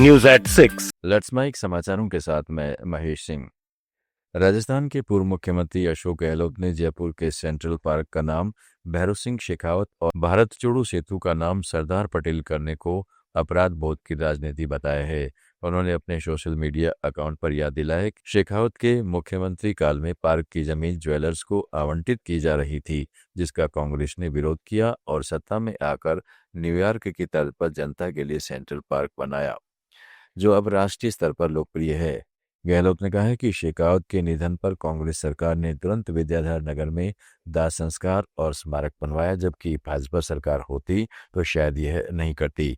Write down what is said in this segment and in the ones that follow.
News at 6। Let's mic समाचारों के साथ मैं महेश सिंह। राजस्थान के पूर्व मुख्यमंत्री अशोक गहलोत ने जयपुर के सेंट्रल पार्क का नाम भैरव सिंह शेखावत और भारत जोड़ो सेतु का नाम सरदार पटेल करने को अपराध बोध की राजनीति बताया है। उन्होंने अपने सोशल मीडिया अकाउंट पर याद दिलाया कि शेखावत के मुख्यमंत्री काल में पार्क की जमीन ज्वेलर्स को आवंटित की जा रही थी, जिसका कांग्रेस ने विरोध किया और सत्ता में आकर न्यूयॉर्क की तर्ज पर जनता के लिए सेंट्रल पार्क बनाया, जो अब राष्ट्रीय स्तर पर लोकप्रिय है। गहलोत ने कहा है कि शेखावत के निधन पर कांग्रेस सरकार ने तुरंत विद्याधर नगर में दाह संस्कार और स्मारक बनवाया, जबकि भाजपा सरकार होती तो शायद यह नहीं करती।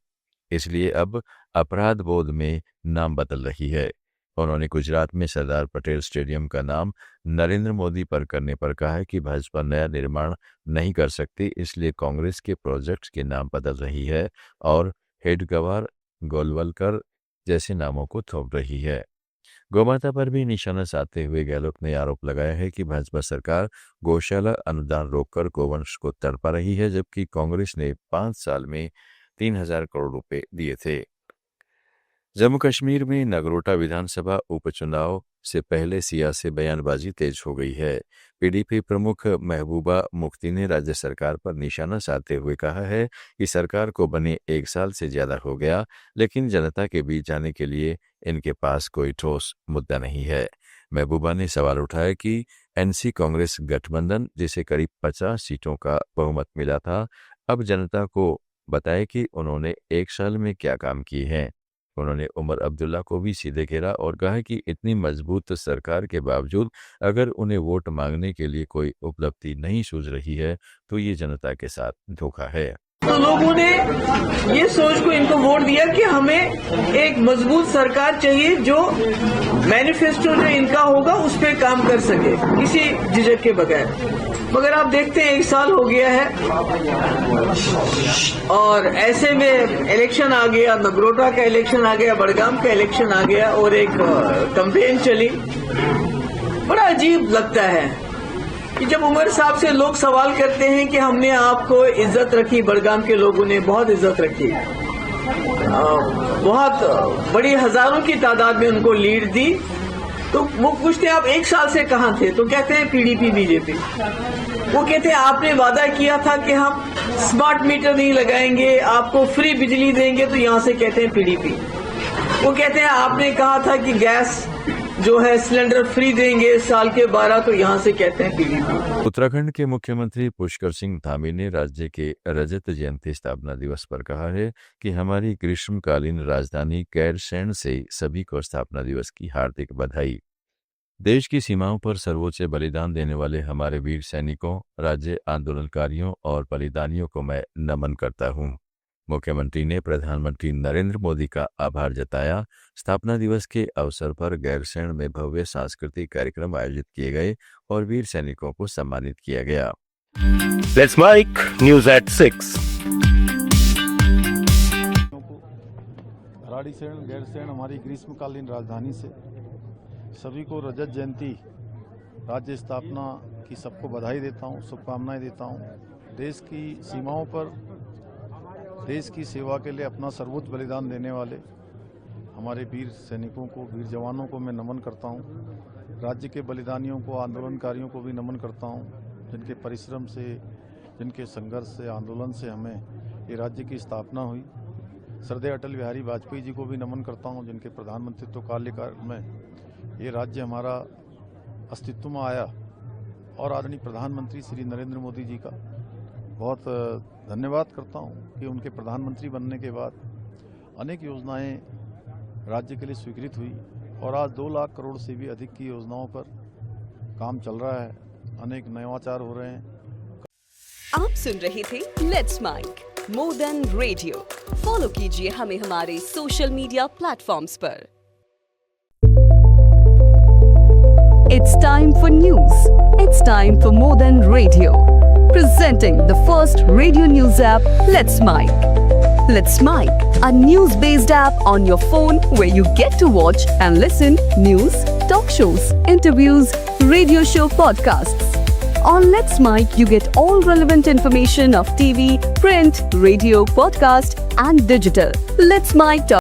इसलिए अब अपराध बोध में नाम बदल रही है। उन्होंने गुजरात में सरदार पटेल स्टेडियम का नाम नरेंद्र मोदी पर करने पर कहा है कि भाजपा नया निर्माण नहीं कर सकती, इसलिए कांग्रेस के प्रोजेक्ट्स के नाम बदल रही है और हेडगवार, गोलवलकर जैसे नामों को थोप रही है। गौमाता पर भी निशाना साधते हुए गहलोत ने आरोप लगाया है कि भाजपा सरकार गौशाला अनुदान रोककर गोवंश को तड़पा रही है, जबकि कांग्रेस ने 5 साल में 3000 करोड़ रुपए दिए थे। जम्मू कश्मीर में नगरोटा विधानसभा उपचुनाव से पहले सियासी बयानबाजी तेज हो गई है। पीडीपी प्रमुख महबूबा मुफ्ती ने राज्य सरकार पर निशाना साधते हुए कहा है कि सरकार को बने 1 साल से ज्यादा हो गया, लेकिन जनता के बीच जाने के लिए इनके पास कोई ठोस मुद्दा नहीं है। महबूबा ने सवाल उठाया कि एनसी कांग्रेस गठबंधन, जिसे करीब 50 सीटों का बहुमत मिला था, अब जनता को बताए कि उन्होंने 1 साल में क्या काम किए हैं। उन्होंने उमर अब्दुल्ला को भी सीधे घेरा और कहा कि इतनी मजबूत सरकार के बावजूद अगर उन्हें वोट मांगने के लिए कोई उपलब्धि नहीं सूझ रही है तो ये जनता के साथ धोखा है। तो लोगों ने ये सोच को इनको वोट दिया कि हमें एक मजबूत सरकार चाहिए जो मैनिफेस्टो जो इनका होगा उस पर काम कर सके किसी झिझक के बगैर। मगर आप देखते हैं 1 साल हो गया है और ऐसे में इलेक्शन आ गया, नगरोटा का इलेक्शन आ गया, बड़गाम का इलेक्शन आ गया और एक कैंपेन चली। बड़ा अजीब लगता है कि जब उमर साहब से लोग सवाल करते हैं कि हमने आपको इज्जत रखी, बड़गाम के लोगों ने बहुत इज्जत रखी, बहुत बड़ी हजारों की तादाद में उनको लीड दी, तो वो पूछते हैं आप 1 साल से कहां थे, तो कहते हैं पीडीपी बीजेपी। वो कहते हैं आपने वादा किया था कि हम स्मार्ट मीटर नहीं लगाएंगे, आपको फ्री बिजली देंगे, तो यहां से कहते हैं पीडीपी। वो कहते हैं आपने कहा था कि गैस जो है सिलेंडर फ्री देंगे साल के 12, तो यहाँ से कहते हैं पीडीपी। उत्तराखंड के मुख्यमंत्री पुष्कर सिंह धामी ने राज्य के रजत जयंती स्थापना दिवस पर कहा है कि हमारी ग्रीष्मकालीन राजधानी गैरसैंण से सभी को स्थापना दिवस की हार्दिक बधाई। देश की सीमाओं पर सर्वोच्च बलिदान देने वाले हमारे वीर सैनिकों, राज्य आंदोलनकारियों और बलिदानियों को मैं नमन करता हूँ। मुख्यमंत्री ने प्रधानमंत्री नरेंद्र मोदी का आभार जताया। स्थापना दिवस के अवसर पर गैरसैंण में भव्य सांस्कृतिक कार्यक्रम आयोजित किए गए और वीर सैनिकों को सम्मानित किया गया। Let's mike news at 6। Raadisain Gairsain हमारी ग्रीष्मकालीन राजधानी से सभी को रजत जयंती राज्य स्थापना की सबको बधाई देता हूँ, शुभकामनाएं देता हूँ। देश की सीमाओं पर देश की सेवा के लिए अपना सर्वोच्च बलिदान देने वाले हमारे वीर सैनिकों को, वीर जवानों को मैं नमन करता हूं। राज्य के बलिदानियों को, आंदोलनकारियों को भी नमन करता हूं, जिनके परिश्रम से, जिनके संघर्ष से, आंदोलन से हमें ये राज्य की स्थापना हुई। श्रद्धेय अटल बिहारी वाजपेयी जी को भी नमन करता हूं, जिनके प्रधानमंत्रित्व कार्यकाल में ये राज्य हमारा अस्तित्व में आया। और आदरणीय प्रधानमंत्री श्री नरेंद्र मोदी जी का बहुत धन्यवाद करता हूं कि उनके प्रधानमंत्री बनने के बाद अनेक योजनाएं राज्य के लिए स्वीकृत हुई और आज 2 लाख करोड़ से भी अधिक की योजनाओं पर काम चल रहा है, अनेक नवाचार हो रहे हैं। आप सुन रहे थे let's mike more than radio. Follow कीजिए हमें हमारे सोशल मीडिया प्लेटफॉर्म्स पर। It's time for news. It's time for more than radio. Presenting the first radio news app, Let's Mic. Let's Mic, a news-based app on your phone where you get to watch and listen news, talk shows, interviews, radio show podcasts. On Let's Mic, you get all relevant information of TV, print, radio, podcast and digital. Let's Mic.